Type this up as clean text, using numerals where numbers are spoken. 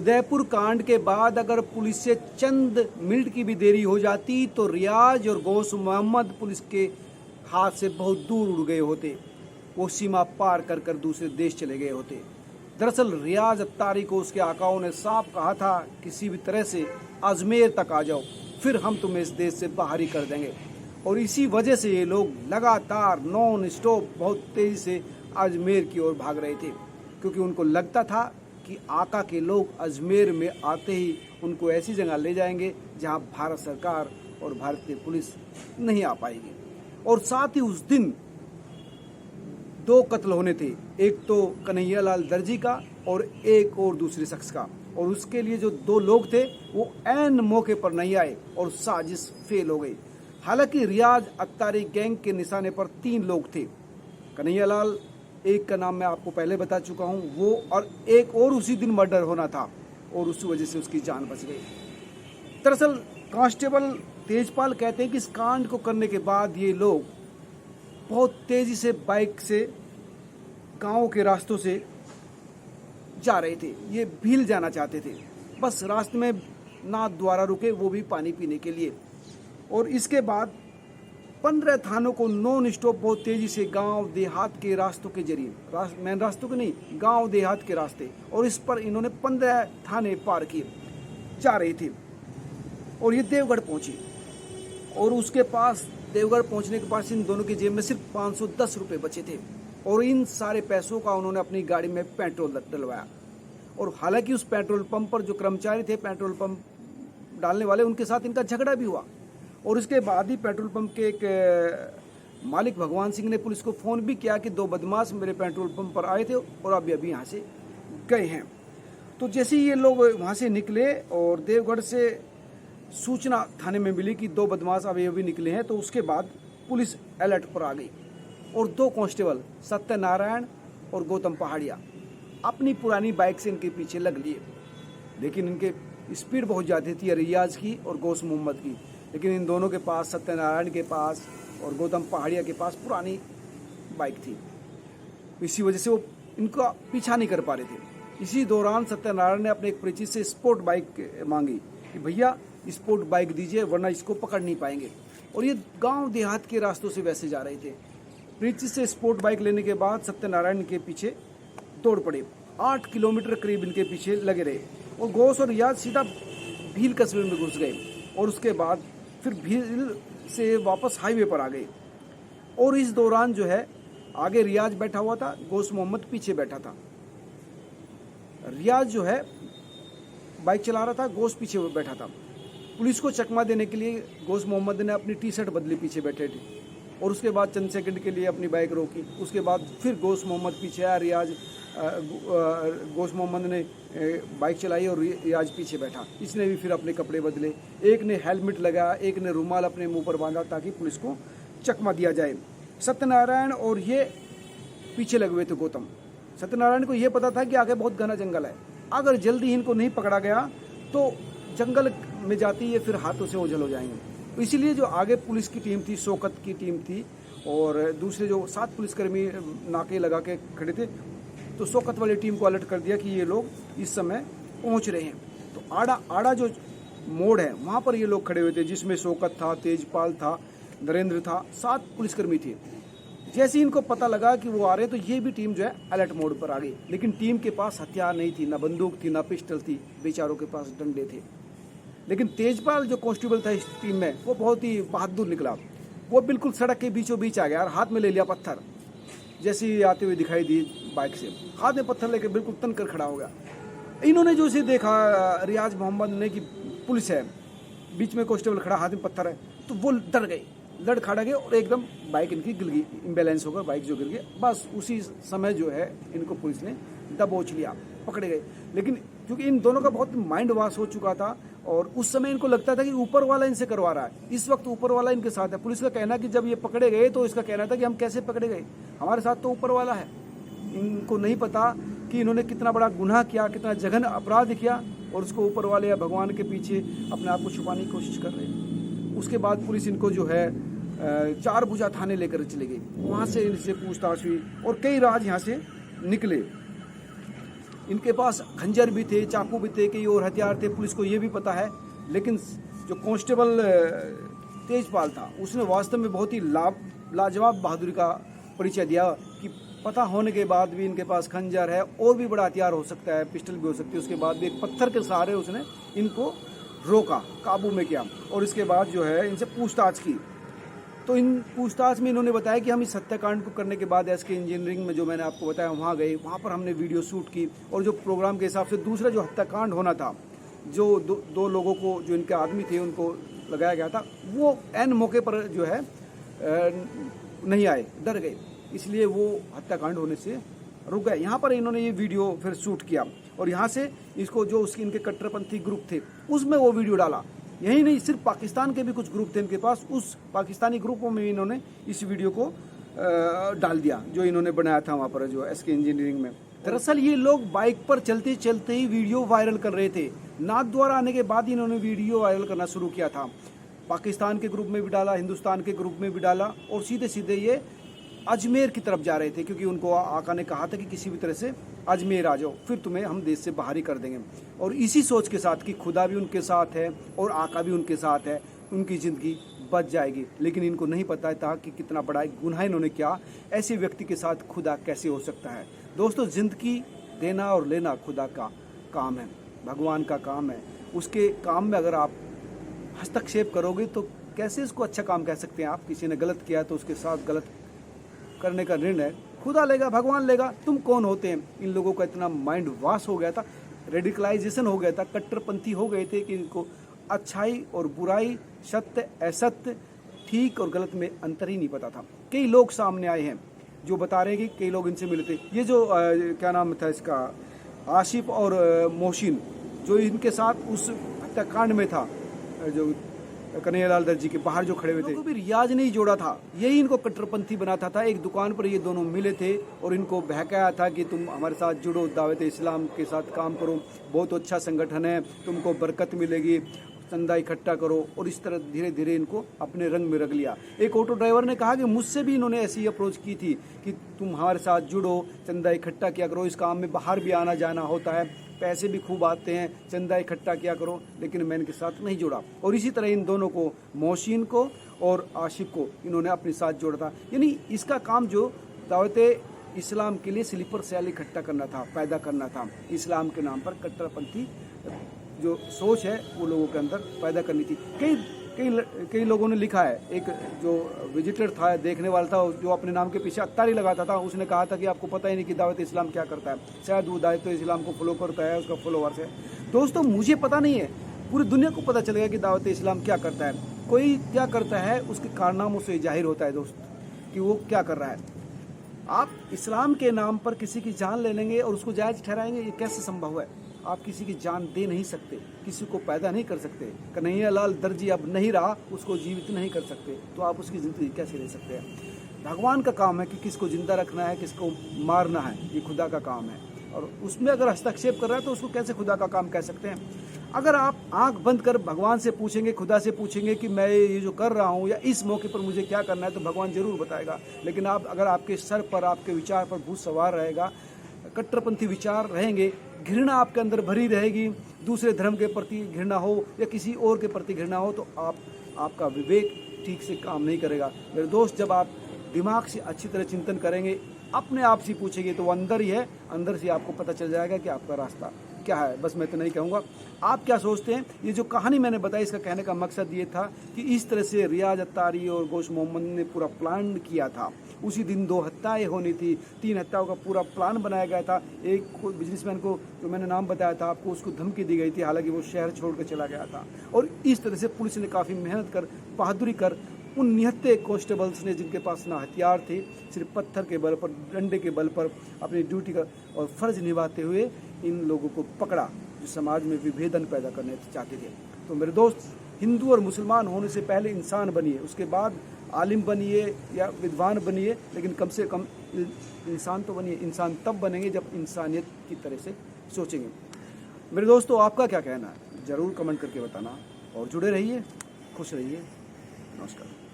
उदयपुर कांड के बाद अगर पुलिस से चंद मिनट की भी देरी हो जाती तो रियाज और गौस मोहम्मद पुलिस के हाथ से बहुत दूर उड़ गए होते। वो सीमा पार कर कर दूसरे देश चले गए होते। दरअसल रियाज अत्तारी को उसके आकाओं ने साफ कहा था, किसी भी तरह से अजमेर तक आ जाओ, फिर हम तुम्हें इस देश से बाहर ही कर देंगे। और इसी वजह से ये लोग लगातार नॉन स्टॉप बहुत तेजी से अजमेर की ओर भाग रहे थे, क्योंकि उनको लगता था कि आका के लोग अजमेर में आते ही उनको ऐसी जगह ले जाएंगे जहां भारत सरकार और भारतीय पुलिस नहीं आ पाएगी। और साथ ही उस दिन 2 कत्ल होने थे, एक तो कन्हैयालाल दर्जी का और एक और दूसरे शख्स का। और उसके लिए जो 2 लोग थे वो ऐन मौके पर नहीं आए और साजिश फेल हो गई। हालांकि रियाज अत्तारी गैंग के निशाने पर 3 लोग थे। कन्हैयालाल, एक का नाम मैं आपको पहले बता चुका हूं, वो, और एक और उसी दिन मर्डर होना था और उसी वजह से उसकी जान बच गई। दरअसल कांस्टेबल तेजपाल कहते हैं कि इस कांड को करने के बाद ये लोग बहुत तेजी से बाइक से गांव के रास्तों से जा रहे थे। ये भील जाना चाहते थे, बस रास्ते में नाथ द्वारा रुके, वो भी पानी पीने के लिए। और इसके बाद 15 थानों को नॉन स्टॉप बहुत तेजी से गांव देहात के रास्तों के जरिए, मेन रास्तों के नहीं, गांव देहात के रास्ते, और इस पर इन्होंने 15 थाने पार किए जा रहे थे। और ये देवगढ़ पहुंचे और उसके पास देवगढ़ पहुंचने के पास इन दोनों की जेब में सिर्फ 510 रुपये बचे थे। और इन सारे पैसों का उन्होंने अपनी गाड़ी में पेट्रोल डलवाया। और हालांकि उस पेट्रोल पंप पर जो कर्मचारी थे, पेट्रोल पंप डालने वाले, उनके साथ इनका झगड़ा भी हुआ। और उसके बाद ही पेट्रोल पंप के एक मालिक भगवान सिंह ने पुलिस को फ़ोन भी किया कि 2 बदमाश मेरे पेट्रोल पंप पर आए थे और अभी यहाँ से गए हैं। तो जैसे ही ये लोग वहाँ से निकले और देवगढ़ से सूचना थाने में मिली कि 2 बदमाश अभी निकले हैं, तो उसके बाद पुलिस अलर्ट पर आ गई। और 2 कांस्टेबल सत्यनारायण और गौतम पहाड़िया अपनी पुरानी बाइक से इनके पीछे लग लिए। लेकिन इनके स्पीड बहुत ज़्यादा थी, रियाज की और गौस मोहम्मद की। लेकिन इन दोनों के पास, सत्यनारायण के पास और गौतम पहाड़िया के पास पुरानी बाइक थी। इसी वजह से वो इनका पीछा नहीं कर पा रहे थे। इसी दौरान सत्यनारायण ने अपने एक परिचित से स्पोर्ट बाइक मांगी कि भैया स्पोर्ट बाइक दीजिए, वरना इसको पकड़ नहीं पाएंगे। और ये गांव देहात के रास्तों से वैसे जा रहे थे। परिचित से स्पोर्ट बाइक लेने के बाद सत्यनारायण के पीछे दौड़ पड़े। 8 किलोमीटर करीब इनके पीछे लगे रहे और गौस और रियाज सीधा भील कस्बे में घुस गए। और उसके बाद फिर भील से वापस हाईवे पर आ गए। और इस दौरान जो है, आगे रियाज बैठा हुआ था, गौस मोहम्मद पीछे बैठा था। रियाज जो है बाइक चला रहा था, गौस पीछे बैठा था। पुलिस को चकमा देने के लिए गौस मोहम्मद ने अपनी टी-शर्ट बदली, पीछे बैठे थे। और उसके बाद चंद सेकंड के लिए अपनी बाइक रोकी। उसके बाद फिर गौस मोहम्मद पीछे आया, गौस मोहम्मद ने बाइक चलाई और रियाज पीछे बैठा। इसने भी फिर अपने कपड़े बदले, एक ने हेलमेट लगाया, एक ने रुमाल अपने मुंह पर बांधा ताकि पुलिस को चकमा दिया जाए। सत्यनारायण और ये पीछे लगे हुए थे गौतम। सत्यनारायण को ये पता था कि आगे बहुत घना जंगल है, अगर जल्दी इनको नहीं पकड़ा गया तो जंगल में जाती ये फिर हाथों से ओझल हो जाएंगे। इसीलिए जो आगे पुलिस की टीम थी, शौकत की टीम थी, और दूसरे जो 7 पुलिसकर्मी नाके लगा के खड़े थे, तो शौकत वाली टीम को अलर्ट कर दिया कि ये लोग इस समय पहुंच रहे हैं। तो आड़ा जो मोड़ है वहाँ पर ये लोग खड़े हुए थे, जिसमें शौकत था, तेजपाल था, नरेंद्र था, 7 पुलिसकर्मी थे। जैसे ही इनको पता लगा कि वो आ रहे हैं, तो ये भी टीम जो है अलर्ट मोड पर आ गई। लेकिन टीम के पास हथियार नहीं थी, ना बंदूक थी, ना पिस्टल थी, बेचारों के पास डंडे थे। लेकिन तेजपाल जो कांस्टेबल था इस टीम में, वो बहुत ही बहादुर निकला। वो बिल्कुल सड़क के बीचों बीच आ गया और हाथ में ले लिया पत्थर। जैसे ही आते हुए दिखाई दी बाइक से, हाथ में पत्थर लेकर बिल्कुल तन कर खड़ा हो गया। इन्होंने जो इसे देखा रियाज मोहम्मद ने कि पुलिस है, बीच में कांस्टेबल खड़ा, हाथ में पत्थर है, तो वो डर गए, लड़ खड़ा गए और एकदम बाइक इनकी गिर गई, इम्बैलेंस होकर बाइक जो गिर गई। बस उसी समय जो है इनको पुलिस ने दबोच लिया, पकड़े गए। लेकिन क्योंकि इन दोनों का बहुत माइंड वॉश हो चुका था और उस समय इनको लगता था कि ऊपर वाला इनसे करवा रहा है, इस वक्त ऊपर वाला इनके साथ है। पुलिस का कहना कि जब ये पकड़े गए तो इसका कहना था कि हम कैसे पकड़े गए, हमारे साथ तो ऊपर वाला है। इनको नहीं पता कि इन्होंने कितना बड़ा गुनाह किया, कितना जघन अपराध किया, और उसको ऊपर वाले या भगवान के पीछे अपने आप को छुपाने की कोशिश कर रहे हैं। उसके बाद पुलिस इनको जो है 4 भुजा थाने लेकर चले गई। वहाँ से इनसे पूछताछ हुई और कई राज यहाँ से निकले। इनके पास खंजर भी थे, चाकू भी थे, कई और हथियार थे, पुलिस को ये भी पता है। लेकिन जो कांस्टेबल तेजपाल था उसने वास्तव में बहुत ही लाजवाब बहादुरी का परिचय दिया कि पता होने के बाद भी इनके पास खंजर है, और भी बड़ा हथियार हो सकता है, पिस्टल भी हो सकती है, उसके बाद भी एक पत्थर के सहारे उसने इनको रोका, काबू में किया, और इसके बाद जो है इनसे पूछताछ की। तो इन पूछताछ में इन्होंने बताया कि हम इस हत्याकांड को करने के बाद एसके इंजीनियरिंग में जो मैंने आपको बताया वहाँ गए, वहाँ पर हमने वीडियो शूट की, और जो प्रोग्राम के हिसाब से दूसरा जो हत्याकांड होना था, जो दो लोगों को, जो इनके आदमी थे उनको लगाया गया था, वो एन मौके पर जो है नहीं आए, डर गए, इसलिए वो हत्याकांड होने से रुक गए। यहाँ पर इन्होंने ये वीडियो फिर शूट किया, और यहाँ से इसको जो उसके इनके कट्टरपंथी ग्रुप थे उसमें वो वीडियो डाला। यही नहीं, सिर्फ पाकिस्तान के भी कुछ ग्रुप थे इनके पास, उस पाकिस्तानी ग्रुपों में इन्होंने इस वीडियो को डाल दिया जो इन्होंने बनाया था वहाँ पर जो एसके इंजीनियरिंग में। दरअसल ये लोग बाइक पर चलते चलते ही वीडियो वायरल कर रहे थे। नाथ द्वारा आने के बाद इन्होंने वीडियो वायरल करना शुरू किया था। पाकिस्तान के ग्रुप में भी डाला, हिंदुस्तान के ग्रुप में भी डाला, और सीधे सीधे ये अजमेर की तरफ जा रहे थे, क्योंकि उनको आका ने कहा था कि किसी भी तरह से अजमेर आ जाओ, फिर तुम्हें हम देश से बाहर ही कर देंगे। और इसी सोच के साथ कि खुदा भी उनके साथ है और आका भी उनके साथ है, उनकी ज़िंदगी बच जाएगी। लेकिन इनको नहीं पता था कि कितना बड़ा गुनाह इन्होंने किया। ऐसे व्यक्ति के साथ खुदा कैसे हो सकता है। दोस्तों, ज़िंदगी देना और लेना खुदा का काम है, भगवान का काम है। उसके काम में अगर आप हस्तक्षेप करोगे तो कैसे इसको अच्छा काम कह सकते हैं आप। किसी ने गलत किया तो उसके साथ गलत करने का निर्णय खुदा लेगा, भगवान लेगा। तुम कौन होते हैं। इन लोगों का इतना माइंड वॉश हो गया था, रेडिकलाइजेशन हो गया था, कट्टरपंथी हो गए थे कि इनको अच्छाई और बुराई, सत्य असत्य, ठीक और गलत में अंतर ही नहीं पता था। कई लोग सामने आए हैं जो बता रहे हैं कि कई लोग इनसे मिले थे। ये जो क्या नाम था इसका, आशिफ और मोहसिन, जो इनके साथ उस हत्याकांड में था, जो कन्हैयालाल दर्जी के बाहर जो खड़े हुए थे, तो भी रियाज नहीं जोड़ा था, यही इनको कट्टरपंथी बनाता था। एक दुकान पर ये दोनों मिले थे और इनको बहकाया था कि तुम हमारे साथ जुड़ो, दावत इस्लाम के साथ काम करो, बहुत अच्छा संगठन है, तुमको बरकत मिलेगी, चंदा इकट्ठा करो। और इस तरह धीरे धीरे इनको अपने रंग में रख लिया। एक ऑटो ड्राइवर ने कहा कि मुझसे भी इन्होंने ऐसी अप्रोच की थी कि तुम हमारे साथ जुड़ो, चंदा इकट्ठा किया करो, इस काम में बाहर भी आना जाना होता है, पैसे भी खूब आते हैं, चंदा इकट्ठा किया करो। लेकिन मैं इनके साथ नहीं जुड़ा। और इसी तरह इन दोनों को, मोहसिन को और आशिफ को, इन्होंने अपने साथ जोड़ा था। यानी इसका काम जो दावत इस्लाम के लिए स्लीपर सेल इकट्ठा करना था, पैदा करना था। इस्लाम के नाम पर कट्टरपंथी जो सोच है वो लोगों के अंदर पैदा करनी थी। कई लोगों ने लिखा है, एक जो विजिटर था, देखने वाला था, जो अपने नाम के पीछे अत्तारी लगाता था, उसने कहा था कि आपको पता ही नहीं कि दावत इस्लाम क्या करता है, शायद वो दावत इस्लाम को फॉलो करता है, उसका फॉलोवर्स है। दोस्तों, मुझे पता नहीं है, पूरी दुनिया को पता चलेगा कि दावत इस्लाम क्या करता है। कोई क्या करता है उसके कारनामों से जाहिर होता है दोस्त कि वो क्या कर रहा है। आप इस्लाम के नाम पर किसी की जान ले लेंगे और उसको जायज़ ठहराएंगे, ये कैसे संभव है। आप किसी की जान दे नहीं सकते, किसी को पैदा नहीं कर सकते। कन्हैयालाल दर्जी अब नहीं रहा, उसको जीवित नहीं कर सकते, तो आप उसकी ज़िंदगी कैसे ले सकते हैं। भगवान का काम है कि किसको ज़िंदा रखना है, किसको मारना है, ये खुदा का काम है। और उसमें अगर हस्तक्षेप कर रहा है तो उसको कैसे खुदा का काम कह सकते हैं। अगर आप आंख बंद कर भगवान से पूछेंगे, खुदा से पूछेंगे कि मैं ये जो कर रहा हूँ या इस मौके पर मुझे क्या करना है, तो भगवान जरूर बताएगा। लेकिन आप अगर आपके सर पर, आपके विचार पर भूत सवार रहेगा, कट्टरपंथी विचार रहेंगे, घृणा आपके अंदर भरी रहेगी, दूसरे धर्म के प्रति घृणा हो या किसी और के प्रति घृणा हो, तो आपका विवेक ठीक से काम नहीं करेगा। मेरे दोस्त, जब आप दिमाग से अच्छी तरह चिंतन करेंगे, अपने आप से पूछेंगे, तो वो अंदर ही है, अंदर से आपको पता चल जाएगा कि आपका रास्ता क्या है। बस मैं तो नहीं कहूँगा, आप क्या सोचते हैं। ये जो कहानी मैंने बताई, इसका कहने का मकसद ये था कि इस तरह से रियाज अत्तारी और गोश मोहम्मद ने पूरा प्लान किया था। उसी दिन 2 हत्याएँ होनी थी, 3 हत्याओं का पूरा प्लान बनाया गया था। एक बिजनेसमैन को, जो मैंने नाम बताया था आपको, उसको धमकी दी गई थी, हालांकि वो शहर छोड़ कर चला गया था। और इस तरह से पुलिस ने काफ़ी मेहनत कर, बहादुरी कर, उन निहत्ते कॉन्स्टेबल्स ने, जिनके पास ना हथियार थे, सिर्फ पत्थर के बल पर, डंडे के बल पर अपनी ड्यूटी का और फर्ज निभाते हुए इन लोगों को पकड़ा, जो समाज में विभेदन पैदा करने चाहते थे। तो मेरे दोस्त, हिंदू और मुसलमान होने से पहले इंसान बनिए, उसके बाद आलिम बनिए या विद्वान बनिए, लेकिन कम से कम इंसान तो बनिए। इंसान तब बनेंगे जब इंसानियत की तरह से सोचेंगे। मेरे दोस्तों, आपका क्या कहना है, ज़रूर कमेंट करके बताना, और जुड़े रहिए, खुश रहिए। नमस्कार।